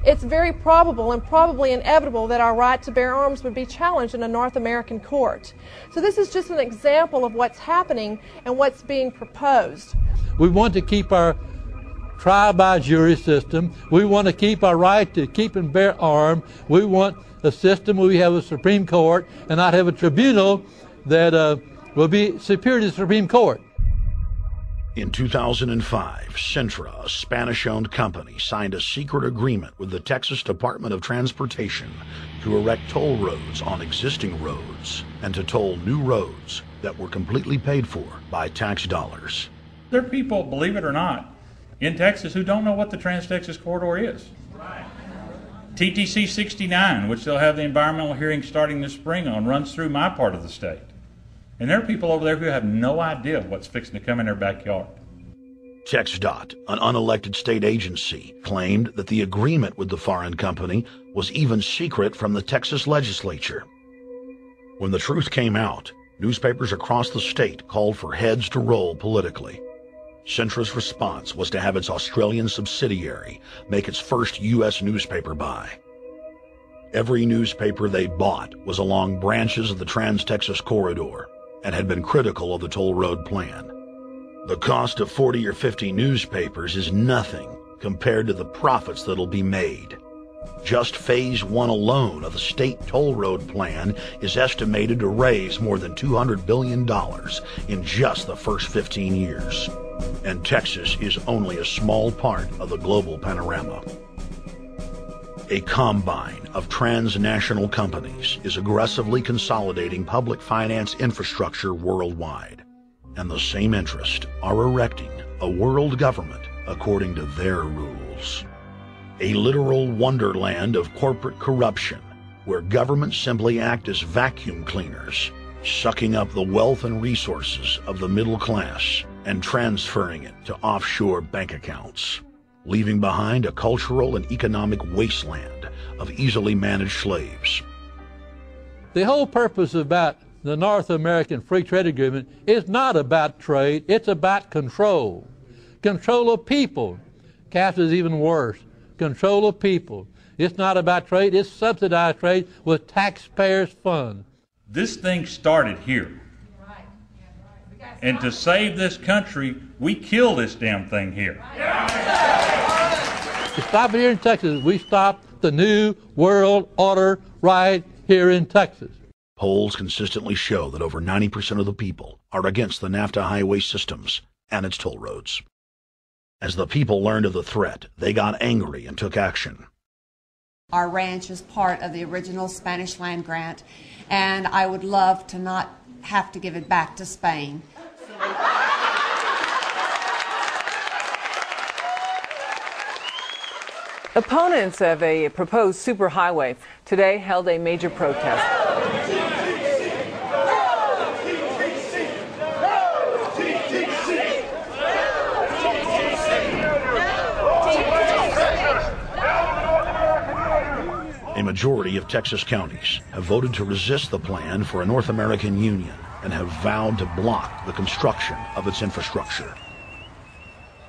it's very probable and probably inevitable that our right to bear arms would be challenged in a North American court. So this is just an example of what's happening and what's being proposed. We want to keep our trial by jury system. We want to keep our right to keep and bear arms. We want a system where we have a Supreme Court and not have a tribunal that will be superior to the Supreme Court. In 2005, Centra, a Spanish-owned company, signed a secret agreement with the Texas Department of Transportation to erect toll roads on existing roads and to toll new roads that were completely paid for by tax dollars. There are people, believe it or not, in Texas who don't know what the Trans-Texas Corridor is. TTC 69, which they'll have the environmental hearing starting this spring on, runs through my part of the state. And there are people over there who have no idea what's fixing to come in their backyard. TxDOT, an unelected state agency, claimed that the agreement with the foreign company was even secret from the Texas legislature. When the truth came out, newspapers across the state called for heads to roll politically. Centra's response was to have its Australian subsidiary make its first U.S. newspaper buy. Every newspaper they bought was along branches of the Trans-Texas Corridor and had been critical of the toll road plan. The cost of 40 or 50 newspapers is nothing compared to the profits that'll be made. Just Phase 1 alone of the state toll road plan is estimated to raise more than $200 billion in just the first 15 years. And Texas is only a small part of the global panorama. A combine of transnational companies is aggressively consolidating public finance infrastructure worldwide, and the same interests are erecting a world government according to their rules. A literal wonderland of corporate corruption, where governments simply act as vacuum cleaners, sucking up the wealth and resources of the middle class and transferring it to offshore bank accounts, leaving behind a cultural and economic wasteland of easily managed slaves. The whole purpose about the North American Free Trade Agreement is not about trade, it's about control. Control of people. CAFTA is even worse. Control of people. It's not about trade, it's subsidized trade with taxpayers' funds. This thing started here. And to save this country, we kill this damn thing here. To stop it here in Texas, we stop the new world order right here in Texas. Polls consistently show that over 90% of the people are against the NAFTA highway systems and its toll roads. As the people learned of the threat, they got angry and took action. Our ranch is part of the original Spanish land grant, and I would love to not have to give it back to Spain. Opponents of a proposed superhighway today held a major protest. A majority of Texas counties have voted to resist the plan for a North American Union and have vowed to block the construction of its infrastructure.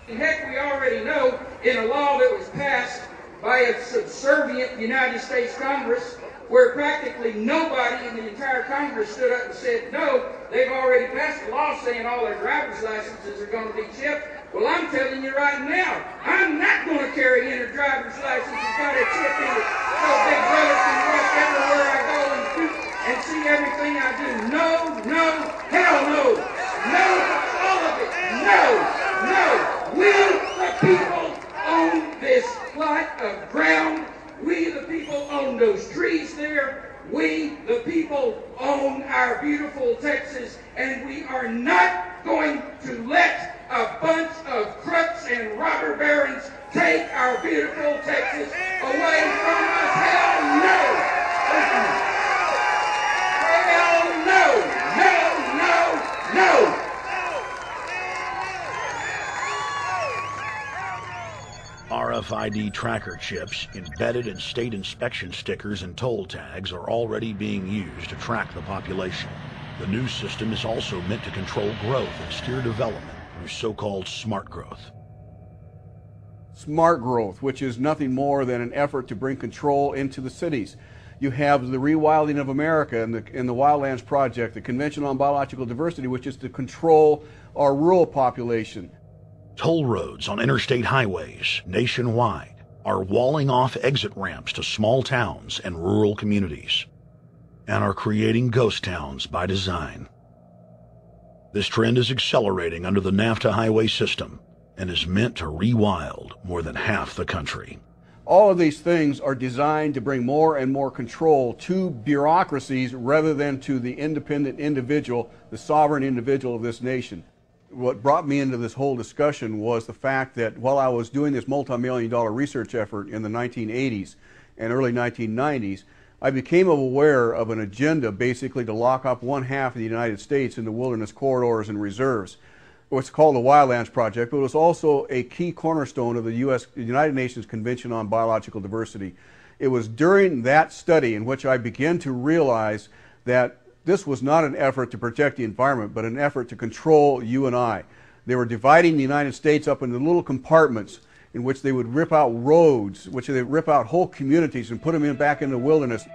Heck, we already know in a law that was passed by a subservient United States Congress, where practically nobody in the entire Congress stood up and said no, they've already passed a law saying all their driver's licenses are going to be chipped. Well, I'm telling you right now, I'm not going to carry in a driver's license that's got a chip in it so Big Brother can watch everywhere I go and see everything I do. No, no, hell no. No, all of it. No, no. We, the people, own this plot of ground. We, the people, own those trees there. We, the people, own our beautiful Texas, and we are not going to let a bunch of crooks and robber barons take our beautiful Texas away from us. Hell no! Hell no! No, no, no! RFID tracker chips embedded in state inspection stickers and toll tags are already being used to track the population. The new system is also meant to control growth and steer development through so-called smart growth. smart growth, which is nothing more than an effort to bring control into the cities. You have the rewilding of America and the Wildlands Project, the Convention on Biological Diversity, which is to control our rural population. Toll roads on interstate highways nationwide are walling off exit ramps to small towns and rural communities, and are creating ghost towns by design. This trend is accelerating under the NAFTA highway system and is meant to rewild more than half the country. All of these things are designed to bring more and more control to bureaucracies rather than to the independent individual, the sovereign individual of this nation. What brought me into this whole discussion was the fact that while I was doing this multi-million-dollar research effort in the 1980s and early 1990s, I became aware of an agenda basically to lock up one half of the United States into wilderness corridors and reserves. What's called the Wildlands Project, but it was also a key cornerstone of the United Nations Convention on Biological Diversity. It was during that study in which I began to realize that this was not an effort to protect the environment, but an effort to control you and I. They were dividing the United States up into little compartments in which they would rip out roads, which they would rip out whole communities and put them back in the wilderness.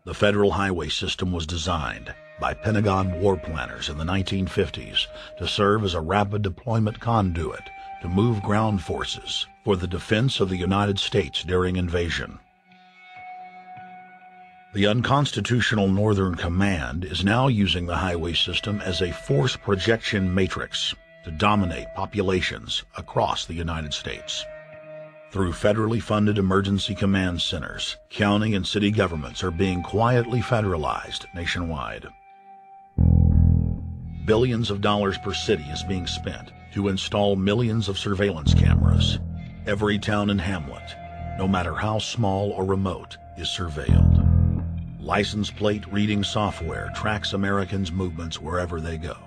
The federal highway system was designed by Pentagon war planners in the 1950s to serve as a rapid deployment conduit to move ground forces for the defense of the United States during invasion. The unconstitutional Northern Command is now using the highway system as a force projection matrix to dominate populations across the United States. Through federally funded emergency command centers, county and city governments are being quietly federalized nationwide. Billions of dollars per city is being spent to install millions of surveillance cameras. Every town and hamlet, no matter how small or remote, is surveilled. License plate reading software tracks Americans' movements wherever they go.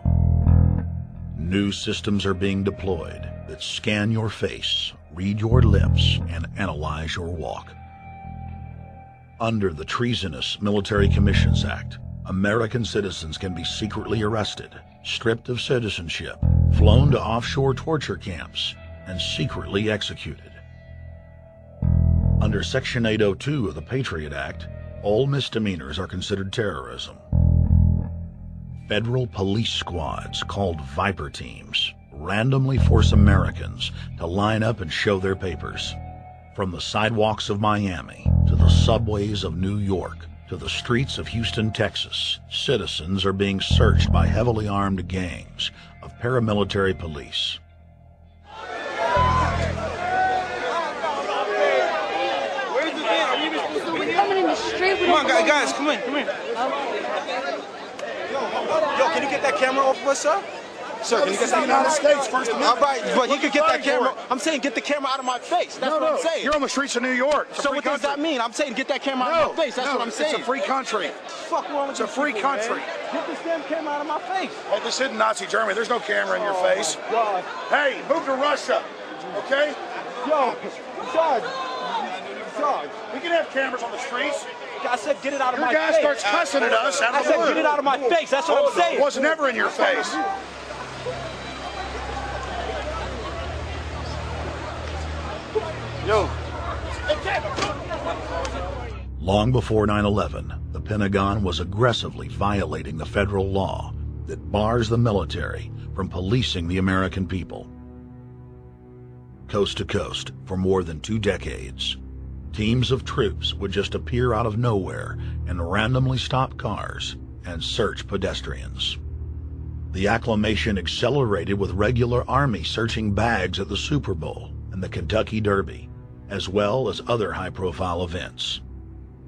New systems are being deployed that scan your face, read your lips, and analyze your walk. Under the treasonous Military Commissions Act, American citizens can be secretly arrested, stripped of citizenship, flown to offshore torture camps, and secretly executed. Under Section 802 of the Patriot Act, all misdemeanors are considered terrorism. Federal police squads, called Viper teams, randomly force Americans to line up and show their papers. From the sidewalks of Miami to the subways of New York to the streets of Houston, Texas, citizens are being searched by heavily armed gangs of paramilitary police. Come on, guys, come in. Yo, can you get that camera off of us, sir? Sir, can you get that United States First Amendment? All right, but you can get that camera. I'm saying get the camera out of my face. That's what I'm saying. You're on the streets of New York. So what does that mean? I'm saying get that camera out of my face. That's what I'm saying. It's a free country. Fuck wrong with you? It's a free country. Get this damn camera out of my face. Hey, this isn't Nazi Germany. There's no camera in your face. God. Hey, move to Russia, okay? Yo, Sarge. We can have cameras on the streets. I said get it out of my face. Your guy starts cussing at us. I said get it out of my face. That's what I'm saying. It was never in your face. Yo. Long before 9/11, the Pentagon was aggressively violating the federal law that bars the military from policing the American people. Coast to coast, for more than 2 decades, teams of troops would just appear out of nowhere and randomly stop cars and search pedestrians. The acclamation accelerated with regular Army searching bags at the Super Bowl and the Kentucky Derby, as well as other high-profile events.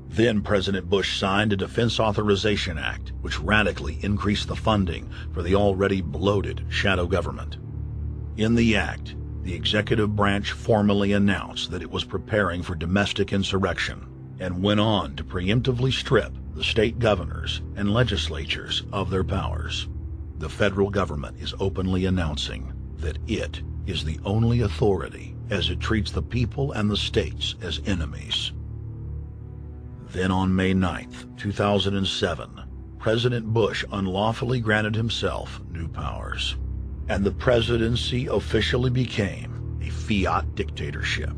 Then President Bush signed a Defense Authorization Act, which radically increased the funding for the already bloated shadow government. In the act, the executive branch formally announced that it was preparing for domestic insurrection and went on to preemptively strip the state governors and legislatures of their powers. The federal government is openly announcing that it is the only authority as it treats the people and the states as enemies. Then on May 9th, 2007, President Bush unlawfully granted himself new powers. and the presidency officially became a fiat dictatorship.